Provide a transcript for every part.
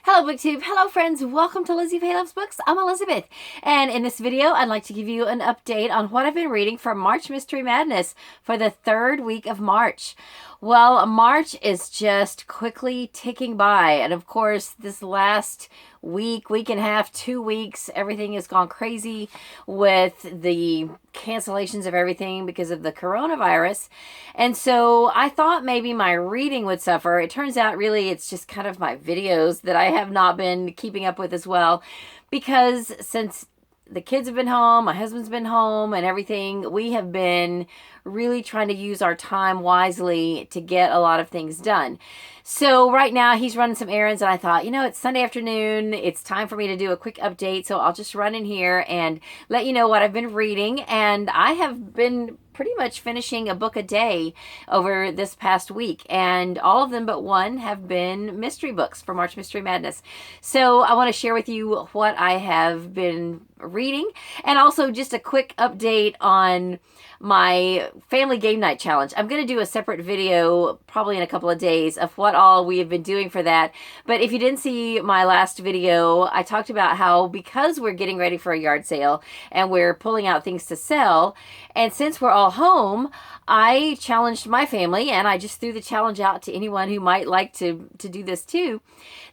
Hello BookTube, hello friends, welcome to Lizziefayelovesbooks. I'm Elizabeth, and in this video I'd like to give you an update on what I've been reading for March Mystery Madness for the third week of March. Well, March is just quickly ticking by, and of course this last week and a half, 2 weeks, everything has gone crazy with the cancellations of everything because of the coronavirus. And so I thought maybe my reading would suffer. It turns out really it's just kind of my videos that I have not been keeping up with as well, because since the kids have been home, my husband's been home and everything, we have been really trying to use our time wisely to get a lot of things done. So right now he's running some errands, and I thought, it's Sunday afternoon, it's time for me to do a quick update, so I'll just run in here and let you know what I've been reading. And I have been pretty much finishing a book a day over this past week, and all of them but one have been mystery books for March Mystery Madness. So I want to share with you what I have been reading, and also just a quick update on my family game night challenge. I'm going to do a separate video probably in a couple of days of what all we have been doing for that. But if you didn't see my last video, I talked about how because we're getting ready for a yard sale and we're pulling out things to sell, and since we're all home, I challenged my family, and I just threw the challenge out to anyone who might like to do this too,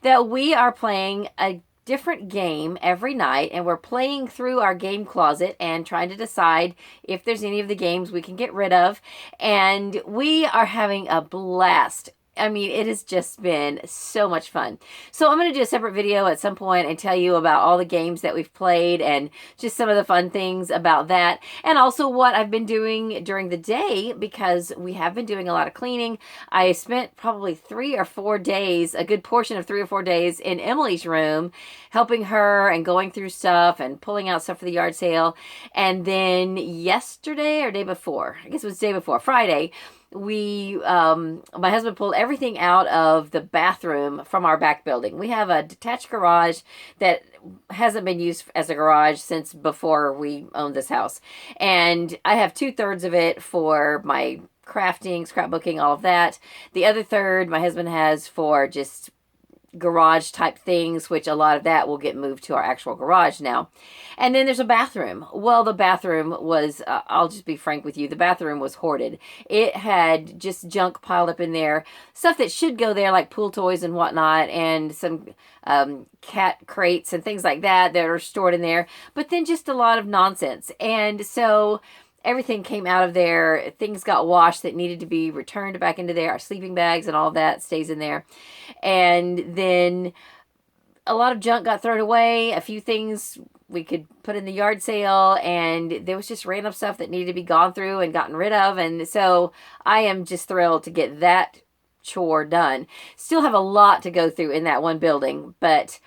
that we are playing a different game every night, and we're playing through our game closet and trying to decide if there's any of the games we can get rid of, and we are having a blast. I mean, it has just been so much fun. So I'm going to do a separate video at some point and tell you about all the games that we've played and just some of the fun things about that. And also what I've been doing during the day, because we have been doing a lot of cleaning. I spent probably 3 or 4 days, a good portion of 3 or 4 days in Emily's room, helping her and going through stuff and pulling out stuff for the yard sale. And then yesterday or day before, I guess it was day before, Friday, my husband pulled everything out of the bathroom from our back building. We have a detached garage that hasn't been used as a garage since before we owned this house. And I have 2/3 of it for my crafting, scrapbooking, all of that. The other third my husband has for just garage type things, which a lot of that will get moved to our actual garage now. And then there's a bathroom. Well, the bathroom was, I'll just be frank with you, the bathroom was hoarded. It had just junk piled up in there, stuff that should go there, like pool toys and whatnot, and some cat crates and things like that that are stored in there, but then just a lot of nonsense. And so everything came out of there. Things got washed that needed to be returned back into there. Our sleeping bags and all that stays in there. And then a lot of junk got thrown away. A few things we could put in the yard sale, and there was just random stuff that needed to be gone through and gotten rid of. And so I am just thrilled to get that chore done. Still have a lot to go through in that one building, but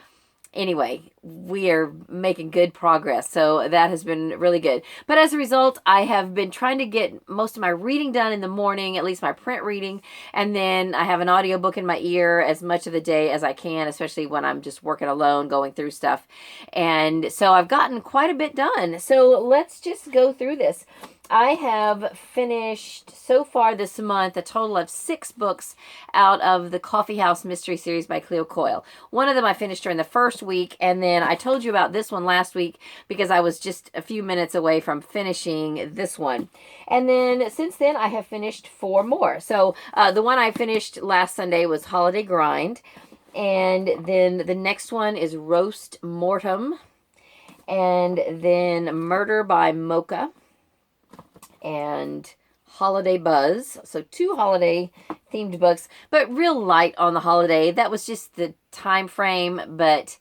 anyway, we are making good progress, so that has been really good. But as a result, I have been trying to get most of my reading done in the morning, at least my print reading, and then I have an audiobook in my ear as much of the day as I can, especially when I'm just working alone, going through stuff. And so I've gotten quite a bit done. So let's just go through this. I have finished so far this month a total of 6 books out of the Coffee House Mystery Series by Cleo Coyle. One of them I finished during the first week, and then I told you about this one last week because I was just a few minutes away from finishing this one. And then since then I have finished 4 more. So the one I finished last Sunday was Holiday Grind, and then the next one is Roast Mortem, and then Murder by Mocha, and Holiday Buzz. So 2 holiday themed books, but real light on the holiday. That was just the time frame, but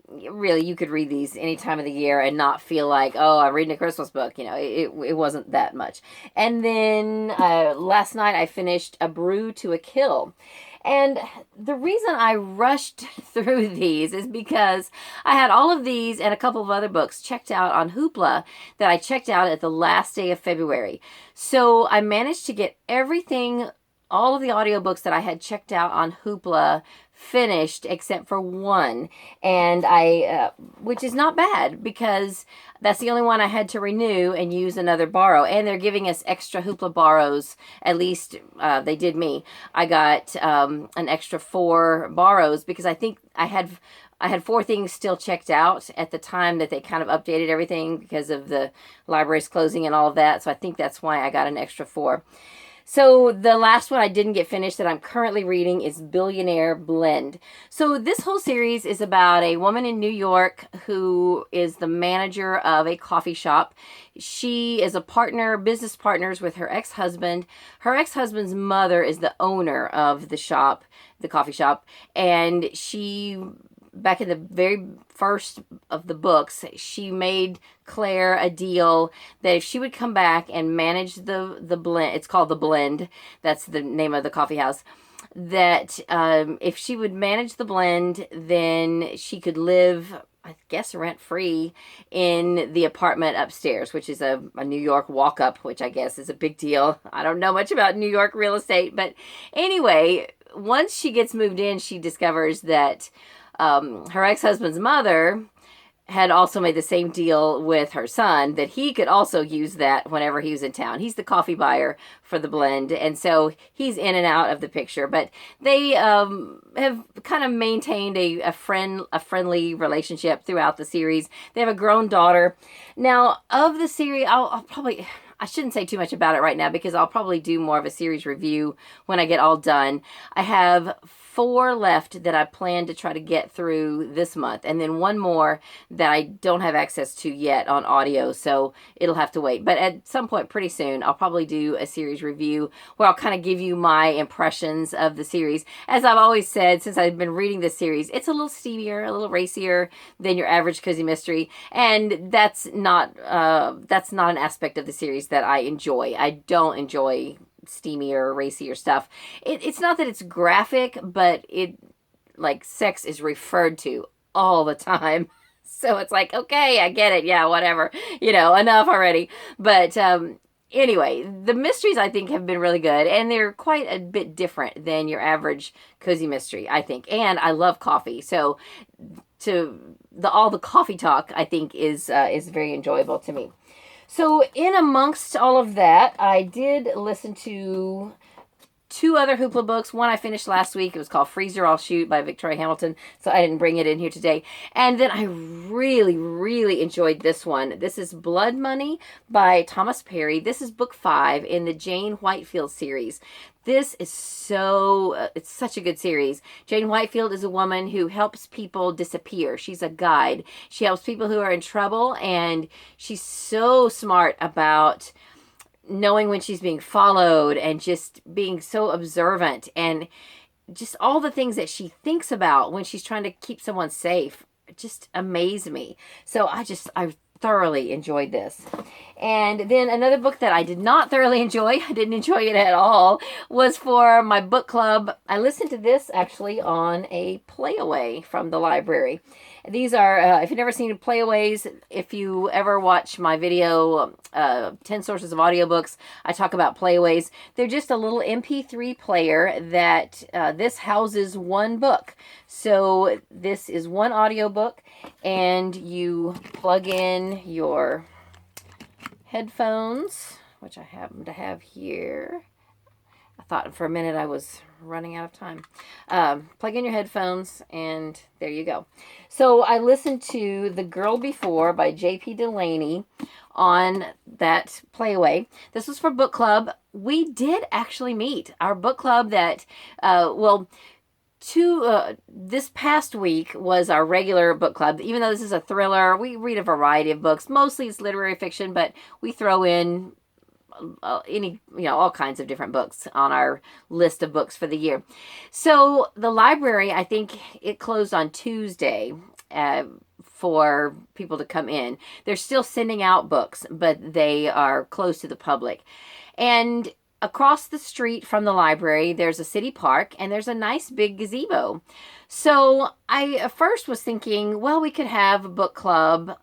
really you could read these any time of the year and not feel like, oh, I'm reading a Christmas book. It wasn't that much. And then last night I finished A Brew to a Kill. And the reason I rushed through these is because I had all of these and a couple of other books checked out on Hoopla that I checked out at the last day of February. So I managed to get everything, all of the audiobooks that I had checked out on Hoopla finished except for one, and which is not bad because that's the only one I had to renew and use another borrow. And they're giving us extra Hoopla borrows. At least they did me. I got an extra 4 borrows because I think I had 4 things still checked out at the time that they kind of updated everything because of the library's closing and all of that. So I think that's why I got an extra 4. So the last one I didn't get finished that I'm currently reading is Billionaire Blend. So this whole series is about a woman in New York who is the manager of a coffee shop. She is business partners with her ex-husband. Her ex-husband's mother is the owner of the shop, the coffee shop, and back in the very first of the books, she made Claire a deal that if she would come back and manage the blend, it's called The Blend, that's the name of the coffee house, that if she would manage the blend, then she could live, I guess, rent-free in the apartment upstairs, which is a New York walk-up, which I guess is a big deal. I don't know much about New York real estate, but anyway, once she gets moved in, she discovers that her ex-husband's mother had also made the same deal with her son that he could also use that whenever he was in town. He's the coffee buyer for the blend, and so he's in and out of the picture. But they have kind of maintained a friendly relationship throughout the series. They have a grown daughter. Now, of the series, I shouldn't say too much about it right now because I'll probably do more of a series review when I get all done. I have 4 left that I plan to try to get through this month, and then 1 more that I don't have access to yet on audio, so it'll have to wait. But at some point pretty soon, I'll probably do a series review where I'll kind of give you my impressions of the series. As I've always said, since I've been reading this series, it's a little steamier, a little racier than your average cozy mystery, and that's not an aspect of the series that I enjoy. I don't enjoy steamier, racier stuff. It's not that it's graphic, but like sex is referred to all the time. So it's like, okay, I get it. Yeah, whatever. Enough already. But anyway, the mysteries I think have been really good, and they're quite a bit different than your average cozy mystery, I think. And I love coffee, so all the coffee talk I think is very enjoyable to me. So in amongst all of that, I did listen to 2 other Hoopla books. One I finished last week. It was called Freezer I'll Shoot by Victoria Hamilton, so I didn't bring it in here today. And then I really, really enjoyed this one. This is Blood Money by Thomas Perry. This is book 5 in the Jane Whitefield series. This is it's such a good series. Jane Whitefield is a woman who helps people disappear. She's a guide. She helps people who are in trouble, and she's so smart about knowing when she's being followed and just being so observant, and just all the things that she thinks about when she's trying to keep someone safe just amaze me. So I thoroughly enjoyed this. And then another book that I did not thoroughly enjoy, I didn't enjoy it at all, was for my book club. I listened to this actually on a playaway from the library. These are, if you've never seen playaways, if you ever watch my video, 10 Sources of Audiobooks, I talk about playaways. They're just a little MP3 player that this houses 1 book. So this is 1 audiobook, and you plug in your headphones, which I happen to have here. I thought for a minute I was running out of time. Plug in your headphones, and there you go. So I listened to The Girl Before by J.P. Delaney on that playaway. This was for book club. We did actually meet. Our book club that, this past week was our regular book club. Even though this is a thriller, we read a variety of books. Mostly it's literary fiction, but we throw in all kinds of different books on our list of books for the year. So the library, I think it closed on Tuesday for people to come in. They're still sending out books, but they are closed to the public. And across the street from the library, there's a city park, and there's a nice big gazebo. So I at first was thinking, well, we could have a book club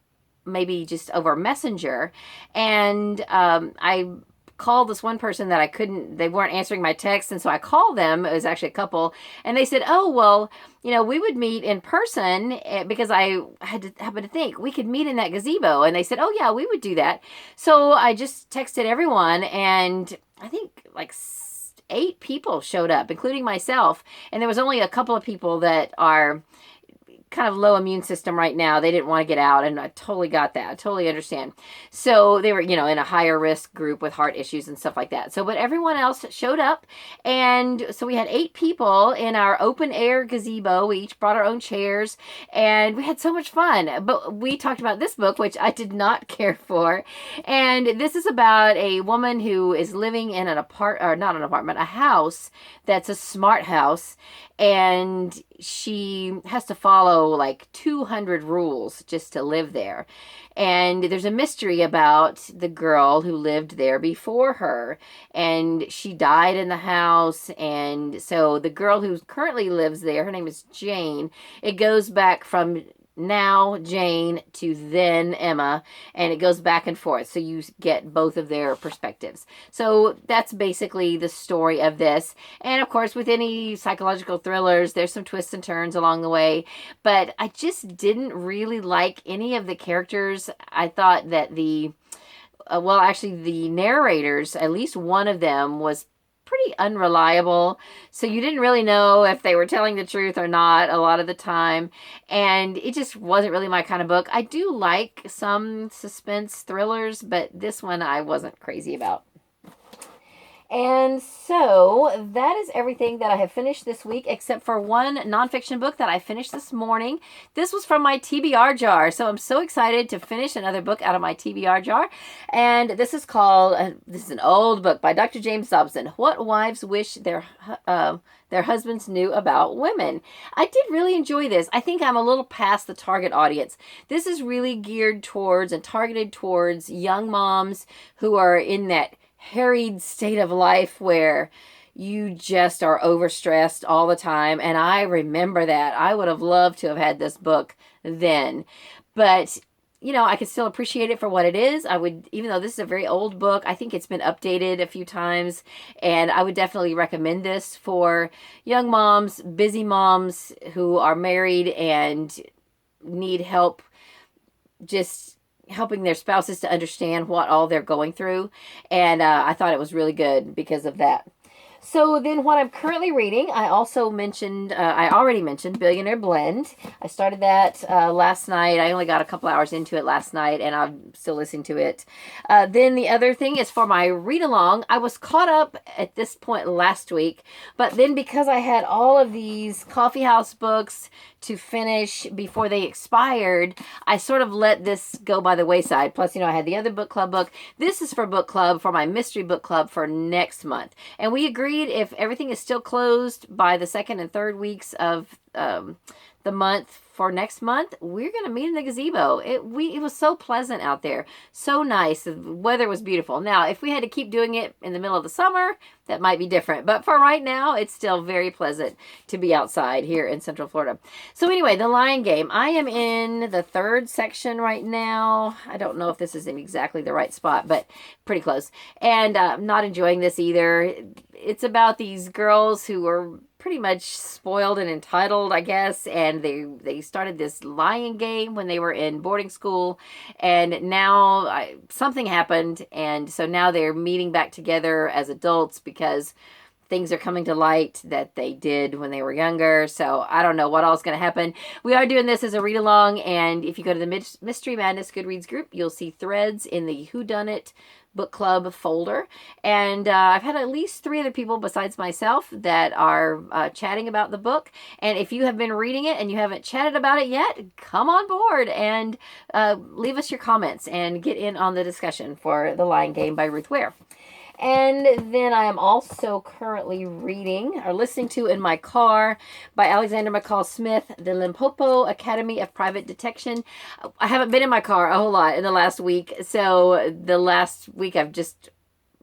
maybe just over Messenger. And I called this one person that they weren't answering my text. And so I called them. It was actually a couple. And they said, oh, well, we would meet in person, because I happened to think we could meet in that gazebo. And they said, oh, yeah, we would do that. So I just texted everyone, and I think like 8 people showed up, including myself. And there was only a couple of people that are kind of low immune system right now. They didn't want to get out, and I totally got that. I totally understand. So they were, in a higher risk group with heart issues and stuff like that. So, but everyone else showed up, and so we had 8 people in our open air gazebo. We each brought our own chairs, and we had so much fun. But we talked about this book, which I did not care for, and this is about a woman who is living in a house that's a smart house, and she has to follow like 200 rules just to live there. And there's a mystery about the girl who lived there before her, and she died in the house. And so the girl who currently lives there, her name is Jane. It goes back from now Jane to then Emma, and it goes back and forth, so you get both of their perspectives. So that's basically the story of this. And of course, with any psychological thrillers, there's some twists and turns along the way, but I just didn't really like any of the characters. I thought that the narrators, at least one of them, was pretty unreliable, so you didn't really know if they were telling the truth or not a lot of the time, and it just wasn't really my kind of book. I do like some suspense thrillers, but this one I wasn't crazy about. And so that is everything that I have finished this week, except for one nonfiction book that I finished this morning. This was from my TBR jar, so I'm so excited to finish another book out of my TBR jar. And this is called, this is an old book by Dr. James Dobson, What Wives Wish Their Husbands Knew About Women. I did really enjoy this. I think I'm a little past the target audience. This is really geared towards and targeted towards young moms who are in that harried state of life where you just are overstressed all the time. And I remember that. I would have loved to have had this book then. But, I could still appreciate it for what it is. I would, even though this is a very old book, I think it's been updated a few times. And I would definitely recommend this for young moms, busy moms who are married and need help just helping their spouses to understand what all they're going through. And I thought it was really good because of that. So then what I'm currently reading, I already mentioned Billionaire Blend. I started that last night. I only got a couple hours into it last night, and I'm still listening to it. Then the other thing is for my read-along. I was caught up at this point last week, but then because I had all of these coffee house books to finish before they expired, I sort of let this go by the wayside. Plus, I had the other book club book. This is for book club, for my mystery book club for next month. And we agreed if everything is still closed by the second and third weeks of the month for next month, we're going to meet in the gazebo. It was so pleasant out there. So nice. The weather was beautiful. Now, if we had to keep doing it in the middle of the summer, that might be different. But for right now, it's still very pleasant to be outside here in Central Florida. So anyway, The Lion Game. I am in the 3rd section right now. I don't know if this is in exactly the right spot, but pretty close. And I'm not enjoying this either. It's about these girls who are pretty much spoiled and entitled, I guess, and they started this lion game when they were in boarding school, and now something happened, and so now they're meeting back together as adults because things are coming to light that they did when they were younger. So I don't know what all is going to happen. We are doing this as a read-along, and if you go to the Mystery Madness Goodreads group, you'll see threads in the Whodunit book club folder, and I've had at least 3 other people besides myself that are chatting about the book. And if you have been reading it and you haven't chatted about it yet, come on board and leave us your comments and get in on the discussion for The Lion Game by Ruth Ware. And then I am also currently reading or listening to in my car by Alexander McCall Smith, The Limpopo Academy of Private Detection. I haven't been in my car a whole lot in the last week, so the last week I've just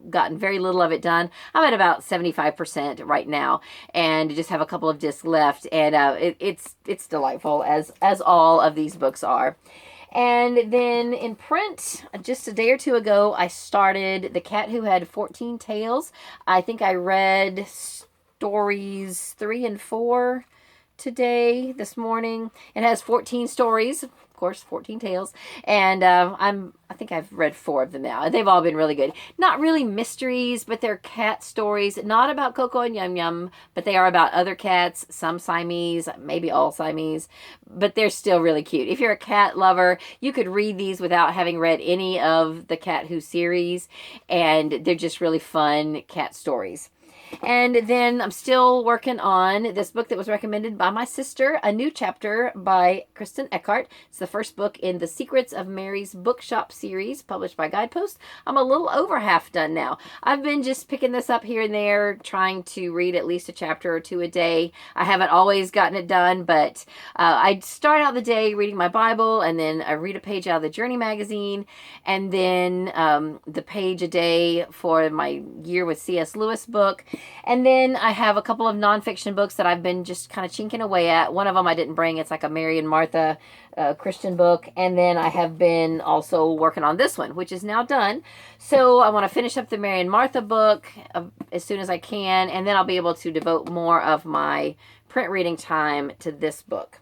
gotten very little of it done. I'm at about 75% right now, and just have a couple of discs left, and it's delightful as all of these books are. And then in print, just a day or two ago, I started The Cat Who Had 14 Tails. I think I read stories 3 and 4 this morning. It has 14 stories, of course, 14 tales, and I think I've read 4 of them now. They've all been really good. Not really mysteries, but they're cat stories, not about Coco and Yum Yum, but they are about other cats, some Siamese, maybe all Siamese, but they're still really cute. If you're a cat lover, you could read these without having read any of the Cat Who series, and they're just really fun cat stories. And then I'm still working on this book that was recommended by my sister, A New Chapter by Kristen Eckhart. It's the first book in the Secrets of Mary's Bookshop series, published by Guidepost. I'm a little over half done now. I've been just picking this up here and there, trying to read at least a chapter or 2 a day. I haven't always gotten it done, but I start out the day reading my Bible, and then I read a page out of the Journey magazine, and then the page a day for my Year with C.S. Lewis book. And then I have a couple of nonfiction books that I've been just kind of chinking away at. One of them I didn't bring. It's like a Mary and Martha Christian book. And then I have been also working on this one, which is now done. So I want to finish up the Mary and Martha book as soon as I can. And then I'll be able to devote more of my print reading time to this book.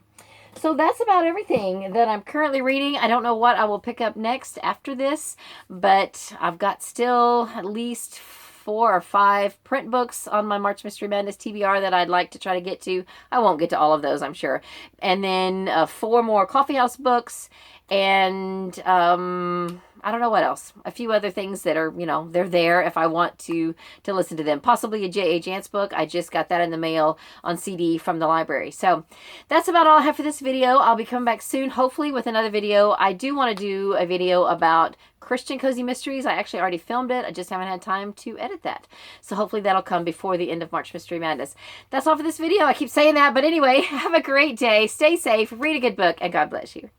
So that's about everything that I'm currently reading. I don't know what I will pick up next after this, but I've got still at least 4 or 5 print books on my March Mystery Madness TBR that I'd like to try to get to. I won't get to all of those, I'm sure. And then 4 more coffeehouse books, and I don't know what else. A few other things that are, they're there if I want to listen to them. Possibly a J.A. Jance book. I just got that in the mail on CD from the library. So that's about all I have for this video. I'll be coming back soon, hopefully with another video. I do want to do a video about Christian Cozy Mysteries. I actually already filmed it. I just haven't had time to edit that. So hopefully that'll come before the end of March Mystery Madness. That's all for this video. I keep saying that, but anyway, have a great day. Stay safe, read a good book, and God bless you.